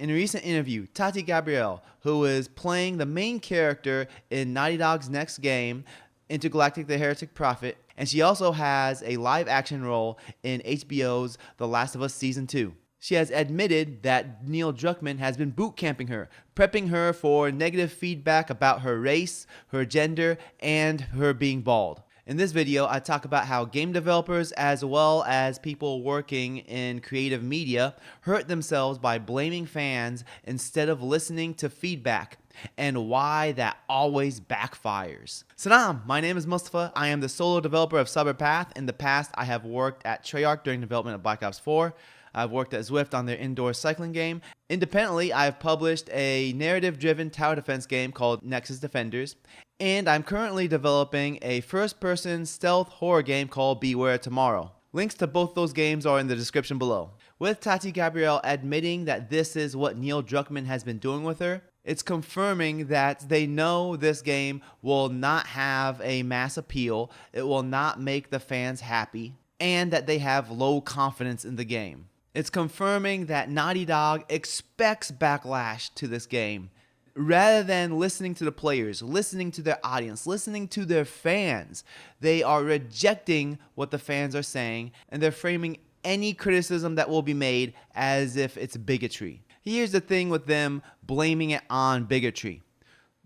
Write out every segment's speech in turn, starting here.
In a recent interview, Tati Gabrielle, who is playing the main character in Naughty Dog's next game, Intergalactic The Heretic Prophet, and she also has a live action role in HBO's The Last of Us Season 2. She has admitted that Neil Druckmann has been bootcamping her, prepping her for negative feedback about her race, her gender, and her being bald. In this video, I talk about how game developers as well as people working in creative media hurt themselves by blaming fans instead of listening to feedback, and why that always backfires. Salam, my name is Mustafa. I am the solo developer of Sabr Path. In the past, I have worked at Treyarch during development of Black Ops 4. I've worked at Zwift on their indoor cycling game. Independently, I've published a narrative-driven tower defense game called Nexus Defenders. And I'm currently developing a first-person stealth horror game called Beware Tomorrow. Links to both those games are in the description below. With Tati Gabrielle admitting that this is what Neil Druckmann has been doing with her, it's confirming that they know this game will not have a mass appeal, it will not make the fans happy, and that they have low confidence in the game. It's confirming that Naughty Dog expects backlash to this game. Rather than listening to the players, listening to their audience, listening to their fans, they are rejecting what the fans are saying, and they're framing any criticism that will be made as if it's bigotry. Here's the thing with them blaming it on bigotry.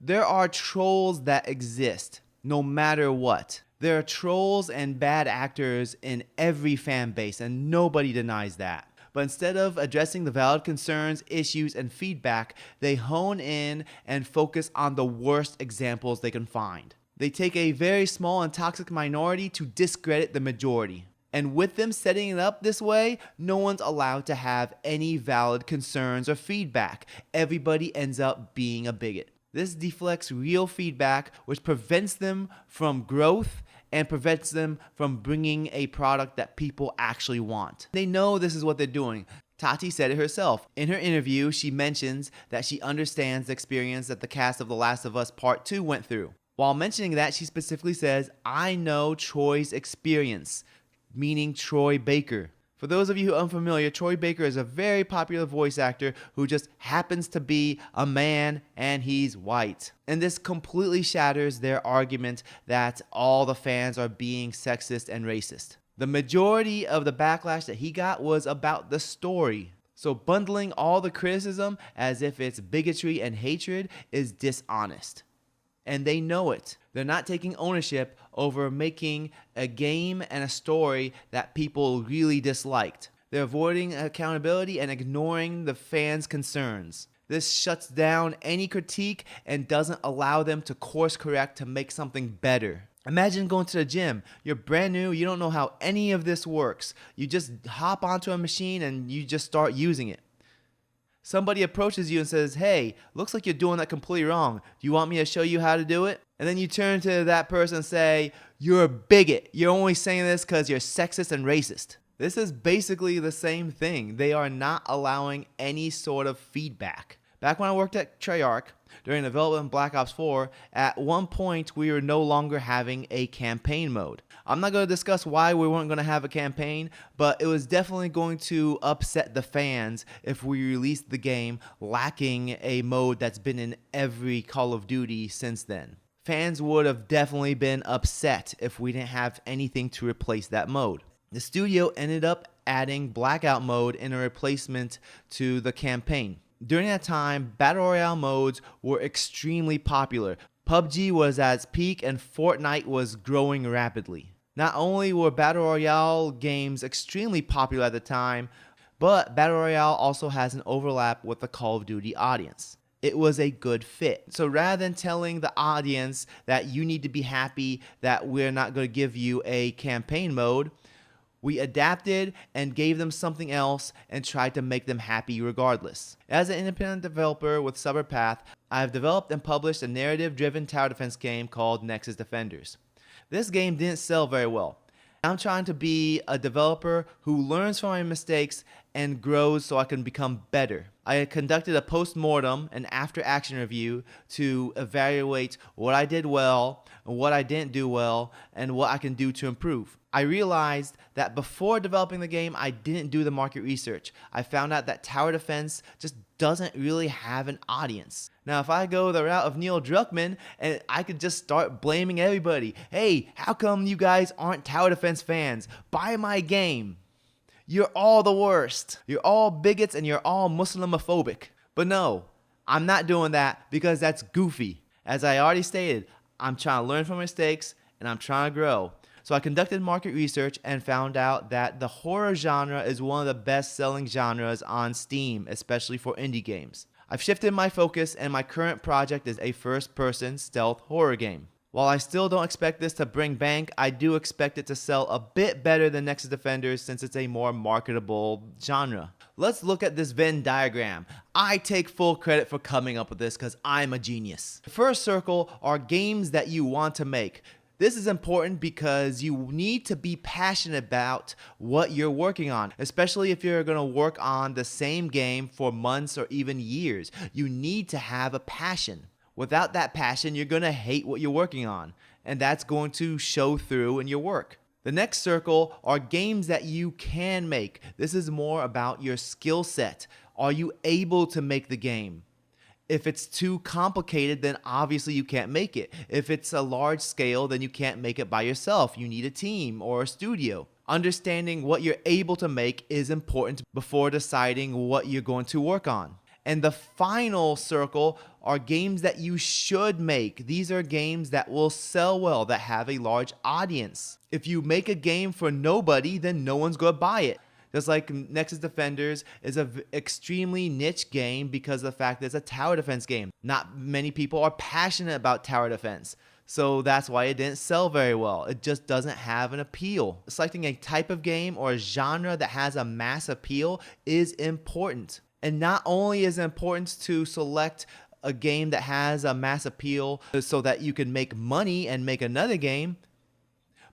There are trolls that exist no matter what. There are trolls and bad actors in every fan base, and nobody denies that. But instead of addressing the valid concerns, issues, and feedback, they hone in and focus on the worst examples they can find. They take a very small and toxic minority to discredit the majority. And with them setting it up this way, no one's allowed to have any valid concerns or feedback. Everybody ends up being a bigot. This deflects real feedback, which prevents them from growth and prevents them from bringing a product that people actually want. They know this is what they're doing. Tati said it herself. In her interview, she mentions that she understands the experience that the cast of The Last of Us Part 2 went through. While mentioning that, she specifically says, "I know Troy's experience," meaning Troy Baker. For those of you who are unfamiliar, Troy Baker is a very popular voice actor who just happens to be a man and he's white. And this completely shatters their argument that all the fans are being sexist and racist. The majority of the backlash that he got was about the story. So bundling all the criticism as if it's bigotry and hatred is dishonest. And they know it. They're not taking ownership over making a game and a story that people really disliked. They're avoiding accountability and ignoring the fans' concerns. This shuts down any critique and doesn't allow them to course correct to make something better. Imagine going to the gym. You're brand new. You don't know how any of this works. You just hop onto a machine and you just start using it. Somebody approaches you and says, "Hey, looks like you're doing that completely wrong. Do you want me to show you how to do it?" And then you turn to that person and say, "You're a bigot. You're only saying this because you're sexist and racist." This is basically the same thing. They are not allowing any sort of feedback. Back when I worked at Treyarch, during the development of Black Ops 4, at one point we were no longer having a campaign mode. I'm not going to discuss why we weren't going to have a campaign, but it was definitely going to upset the fans if we released the game lacking a mode that's been in every Call of Duty since then. Fans would have definitely been upset if we didn't have anything to replace that mode. The studio ended up adding Blackout mode in a replacement to the campaign. During that time, Battle Royale modes were extremely popular. PUBG was at its peak and Fortnite was growing rapidly. Not only were Battle Royale games extremely popular at the time, but Battle Royale also has an overlap with the Call of Duty audience. It was a good fit. So rather than telling the audience that you need to be happy that we're not going to give you a campaign mode, we adapted and gave them something else and tried to make them happy regardless. As an independent developer with Sabr Path, I've developed and published a narrative-driven tower defense game called Nexus Defenders. This game didn't sell very well. I'm trying to be a developer who learns from my mistakes and grows so I can become better. I conducted a post-mortem and after-action review to evaluate what I did well, what I didn't do well, and what I can do to improve. I realized that before developing the game, I didn't do the market research. I found out that tower defense just doesn't really have an audience. Now, if I go the route of Neil Druckmann, and I could just start blaming everybody. Hey, how come you guys aren't tower defense fans? Buy my game. You're all the worst. You're all bigots and you're all Muslimophobic. But no, I'm not doing that because that's goofy. As I already stated, I'm trying to learn from mistakes and I'm trying to grow. So I conducted market research and found out that the horror genre is one of the best-selling genres on Steam, especially for indie games. I've shifted my focus and my current project is a first-person stealth horror game. While I still don't expect this to bring bank, I do expect it to sell a bit better than Nexus Defenders since it's a more marketable genre. Let's look at this Venn diagram. I take full credit for coming up with this because I'm a genius. The first circle are games that you want to make. This is important because you need to be passionate about what you're working on, especially if you're going to work on the same game for months or even years. You need to have a passion. Without that passion, you're going to hate what you're working on, and that's going to show through in your work. The next circle are games that you can make. This is more about your skill set. Are you able to make the game? If it's too complicated, then obviously you can't make it. If it's a large scale, then you can't make it by yourself. You need a team or a studio. Understanding what you're able to make is important before deciding what you're going to work on. And the final circle are games that you should make. These are games that will sell well, that have a large audience. If you make a game for nobody, then no one's going to buy it. Just like Nexus Defenders is an extremely niche game because of the fact that it's a tower defense game. Not many people are passionate about tower defense. So that's why it didn't sell very well. It just doesn't have an appeal. Selecting a type of game or a genre that has a mass appeal is important. And not only is it important to select a game that has a mass appeal so that you can make money and make another game,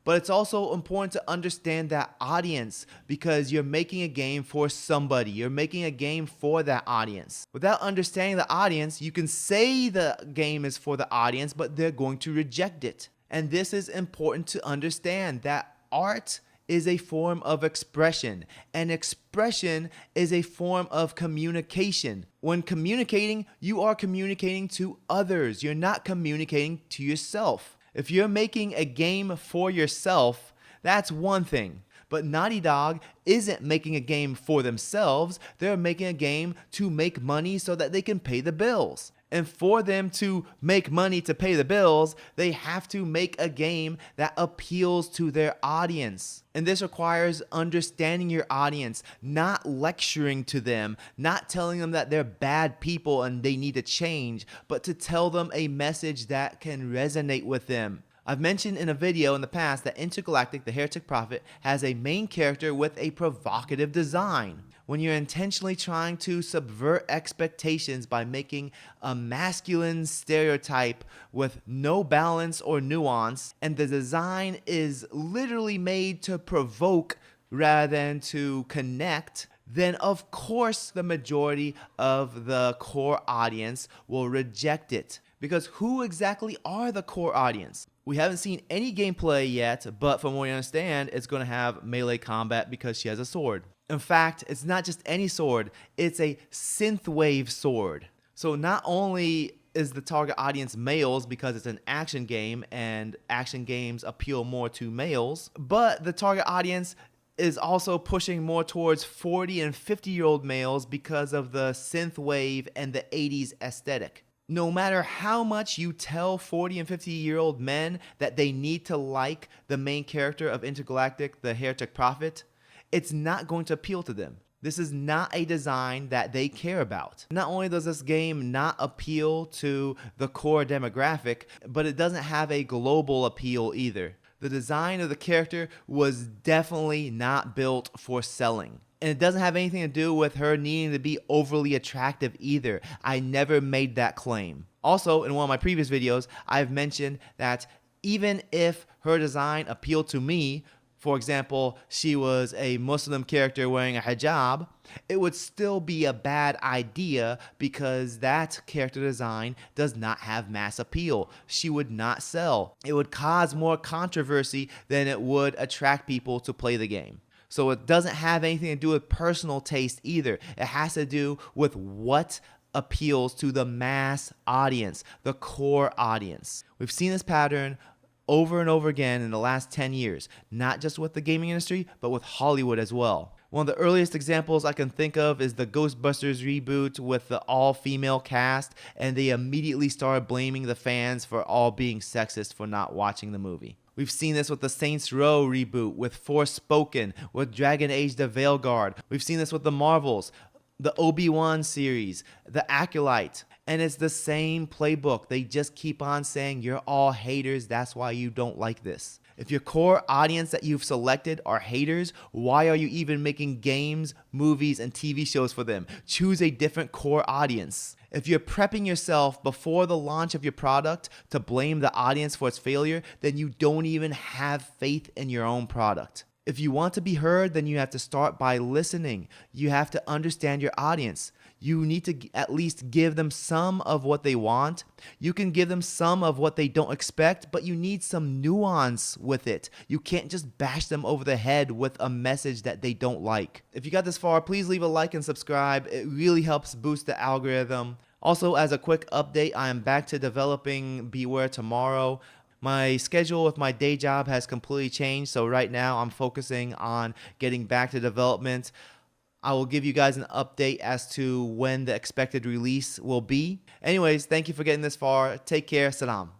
but it's also important to understand that audience because you're making a game for somebody. You're making a game for that audience. Without understanding the audience, you can say the game is for the audience, but they're going to reject it. And this is important to understand that art is a form of expression, and expression is a form of communication. When communicating, you are communicating to others. You're not communicating to yourself. If you're making a game for yourself, that's one thing. But Naughty Dog isn't making a game for themselves. They're making a game to make money so that they can pay the bills. And for them to make money to pay the bills, they have to make a game that appeals to their audience. And this requires understanding your audience, not lecturing to them, not telling them that they're bad people and they need to change, but to tell them a message that can resonate with them. I've mentioned in a video in the past that Intergalactic The Heretic Prophet has a main character with a provocative design. When you're intentionally trying to subvert expectations by making a masculine stereotype with no balance or nuance, and the design is literally made to provoke rather than to connect, then of course the majority of the core audience will reject it. Because who exactly are the core audience? We haven't seen any gameplay yet, but from what we understand, it's going to have melee combat because she has a sword. In fact, it's not just any sword, it's a synthwave sword. So not only is the target audience males because it's an action game and action games appeal more to males, but the target audience is also pushing more towards 40 and 50-year-old males because of the synthwave and the 80s aesthetic. No matter how much you tell 40 and 50-year-old men that they need to like the main character of Intergalactic The Heretic Prophet, it's not going to appeal to them. This is not a design that they care about. Not only does this game not appeal to the core demographic, but it doesn't have a global appeal either. The design of the character was definitely not built for selling. And it doesn't have anything to do with her needing to be overly attractive either. I never made that claim. Also, in one of my previous videos, I've mentioned that even if her design appealed to me, for example, she was a Muslim character wearing a hijab, it would still be a bad idea because that character design does not have mass appeal. She would not sell. It would cause more controversy than it would attract people to play the game. So it doesn't have anything to do with personal taste either. It has to do with what appeals to the mass audience, the core audience. We've seen this pattern over and over again in the last 10 years, not just with the gaming industry, but with Hollywood as well. One of the earliest examples I can think of is the Ghostbusters reboot with the all-female cast, and they immediately started blaming the fans for all being sexist for not watching the movie. We've seen this with the Saints Row reboot, with Forspoken, with Dragon Age the Veilguard. We've seen this with the Marvels, the Obi-Wan series, the Acolyte. And it's the same playbook. They just keep on saying you're all haters, that's why you don't like this. If your core audience that you've selected are haters, why are you even making games, movies, and TV shows for them? Choose a different core audience. If you're prepping yourself before the launch of your product to blame the audience for its failure, then you don't even have faith in your own product. If you want to be heard, then you have to start by listening. You have to understand your audience. You need to at least give them some of what they want. You can give them some of what they don't expect, but you need some nuance with it. You can't just bash them over the head with a message that they don't like. If you got this far, please leave a like and subscribe. It really helps boost the algorithm. Also, as a quick update, I am back to developing Beware tomorrow. My schedule with my day job has completely changed, so right now I'm focusing on getting back to development. I will give you guys an update as to when the expected release will be. Anyways, thank you for getting this far. Take care. Salam.